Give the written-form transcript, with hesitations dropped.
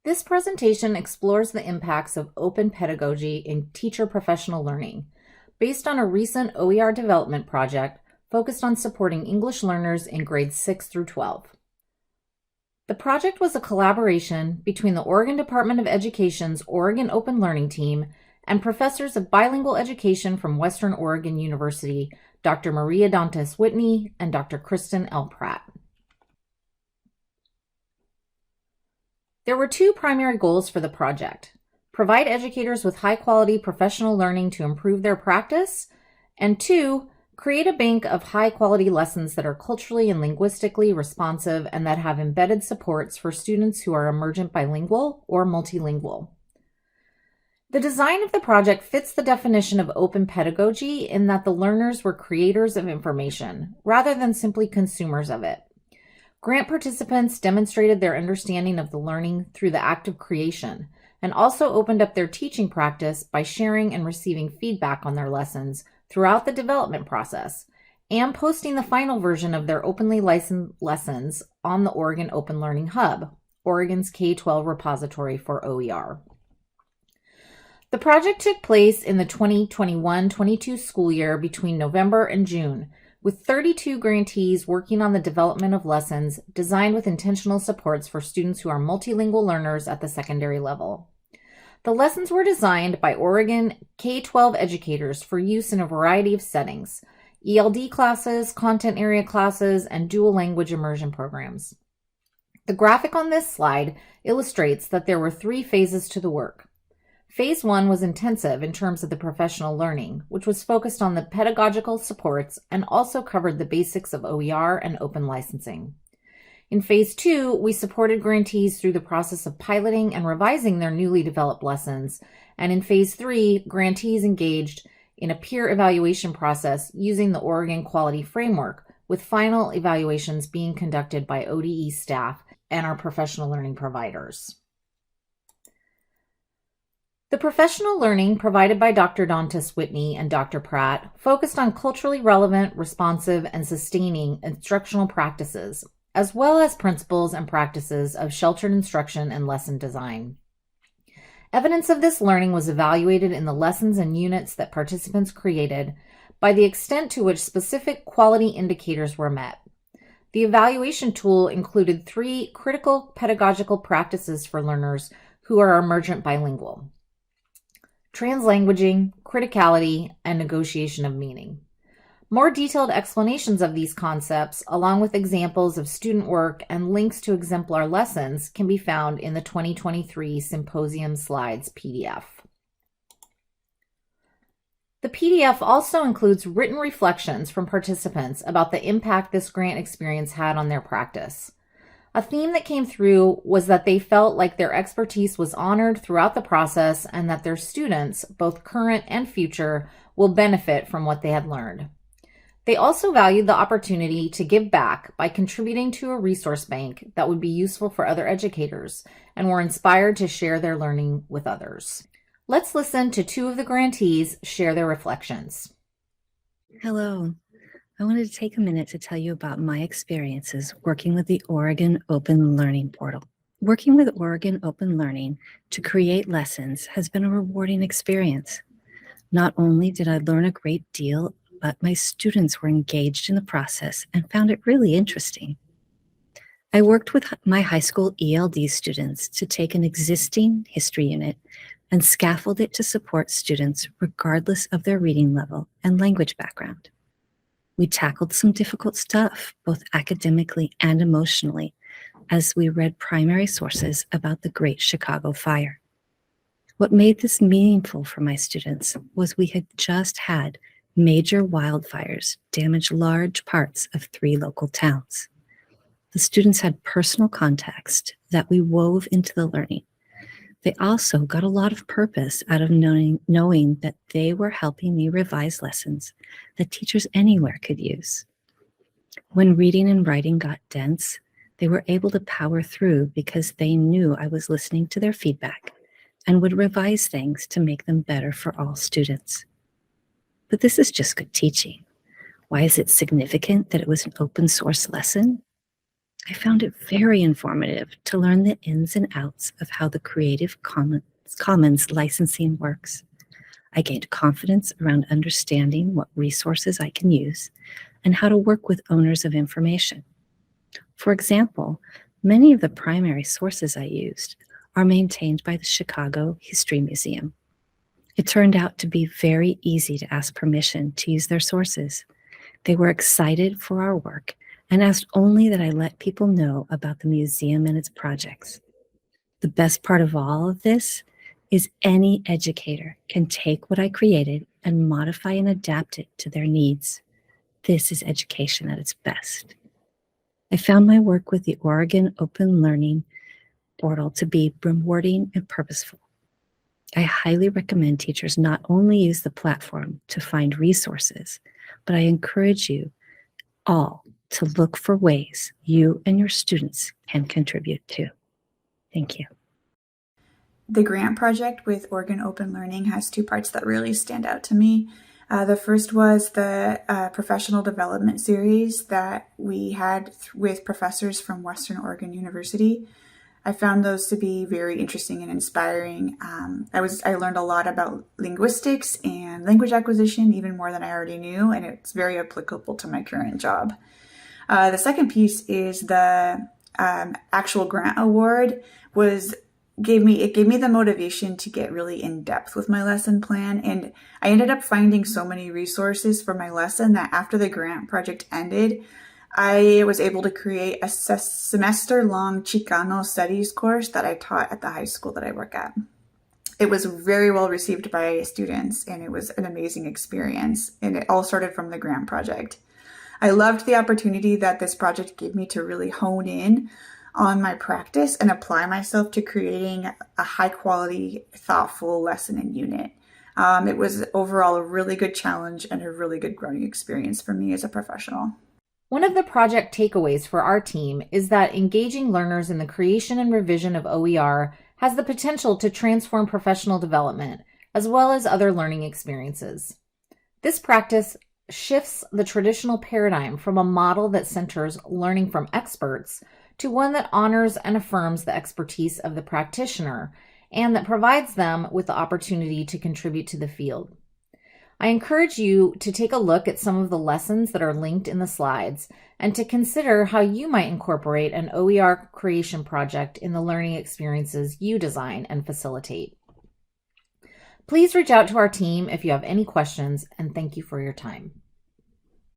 This presentation explores the impacts of open pedagogy in teacher professional learning, based on a recent OER development project focused on supporting English learners in grades 6 through 12. The project was a collaboration between the Oregon Department of Education's Oregon Open Learning Team and professors of bilingual education from Western Oregon University, Dr. Maria Dantes Whitney and Dr. Kristen L. Pratt. There were two primary goals for the project: provide educators with high-quality professional learning to improve their practice, and two, create a bank of high-quality lessons that are culturally and linguistically responsive and that have embedded supports for students who are emergent bilingual or multilingual. The design of the project fits the definition of open pedagogy in that the learners were creators of information, rather than simply consumers of it. Grant participants demonstrated their understanding of the learning through the act of creation, and also opened up their teaching practice by sharing and receiving feedback on their lessons throughout the development process, and posting the final version of their openly licensed lessons on the Oregon Open Learning Hub, Oregon's K-12 repository for OER. The project took place in the 2021-22 school year between November and June, with 32 grantees working on the development of lessons designed with intentional supports for students who are multilingual learners at the secondary level. The lessons were designed by Oregon K-12 educators for use in a variety of settings: ELD classes, content area classes, and dual language immersion programs. The graphic on this slide illustrates that there were three phases to the work. Phase 1 was intensive in terms of the professional learning, which was focused on the pedagogical supports and also covered the basics of OER and open licensing. In Phase 2, we supported grantees through the process of piloting and revising their newly developed lessons, and in Phase 3, grantees engaged in a peer evaluation process using the Oregon Quality Framework, with final evaluations being conducted by ODE staff and our professional learning providers. The professional learning provided by Dr. Dantes Whitney and Dr. Pratt focused on culturally relevant, responsive, and sustaining instructional practices, as well as principles and practices of sheltered instruction and lesson design. Evidence of this learning was evaluated in the lessons and units that participants created by the extent to which specific quality indicators were met. The evaluation tool included 3 critical pedagogical practices for learners who are emergent bilingual: translanguaging, criticality, and negotiation of meaning. More detailed explanations of these concepts, along with examples of student work and links to exemplar lessons, can be found in the 2023 Symposium Slides PDF. The PDF also includes written reflections from participants about the impact this grant experience had on their practice. A theme that came through was that they felt like their expertise was honored throughout the process and that their students, both current and future, will benefit from what they had learned. They also valued the opportunity to give back by contributing to a resource bank that would be useful for other educators and were inspired to share their learning with others. Let's listen to 2 of the grantees share their reflections. Hello. I wanted to take a minute to tell you about my experiences working with the Oregon Open Learning Portal. Working with Oregon Open Learning to create lessons has been a rewarding experience. Not only did I learn a great deal, but my students were engaged in the process and found it really interesting. I worked with my high school ELD students to take an existing history unit and scaffold it to support students regardless of their reading level and language background. We tackled some difficult stuff, both academically and emotionally, as we read primary sources about the Great Chicago Fire. What made this meaningful for my students was we had just had major wildfires damage large parts of 3 local towns. The students had personal context that we wove into the learning. They also got a lot of purpose out of knowing that they were helping me revise lessons that teachers anywhere could use. When reading and writing got dense, they were able to power through because they knew I was listening to their feedback and would revise things to make them better for all students. But this is just good teaching. Why is it significant that it was an open source lesson? I found it very informative to learn the ins and outs of how the Commons licensing works. I gained confidence around understanding what resources I can use and how to work with owners of information. For example, many of the primary sources I used are maintained by the Chicago History Museum. It turned out to be very easy to ask permission to use their sources. They were excited for our work and asked only that I let people know about the museum and its projects. The best part of all of this is any educator can take what I created and modify and adapt it to their needs. This is education at its best. I found my work with the Oregon Open Learning Portal to be rewarding and purposeful. I highly recommend teachers not only use the platform to find resources, but I encourage you all to look for ways you and your students can contribute to. Thank you. The grant project with Oregon Open Learning has two parts that really stand out to me. The first was the professional development series that we had with professors from Western Oregon University. I found those to be very interesting and inspiring. I learned a lot about linguistics and language acquisition, even more than I already knew, and it's very applicable to my current job. The second piece is the actual grant award gave me the motivation to get really in depth with my lesson plan. And I ended up finding so many resources for my lesson that after the grant project ended, I was able to create a semester-long Chicano studies course that I taught at the high school that I work at. It was very well received by students, and it was an amazing experience. And it all started from the grant project. I loved the opportunity that this project gave me to really hone in on my practice and apply myself to creating a high quality, thoughtful lesson and unit. It was overall a really good challenge and a really good growing experience for me as a professional. One of the project takeaways for our team is that engaging learners in the creation and revision of OER has the potential to transform professional development as well as other learning experiences. This practice shifts the traditional paradigm from a model that centers learning from experts to one that honors and affirms the expertise of the practitioner and that provides them with the opportunity to contribute to the field. I encourage you to take a look at some of the lessons that are linked in the slides and to consider how you might incorporate an OER creation project in the learning experiences you design and facilitate. Please reach out to our team if you have any questions, and thank you for your time.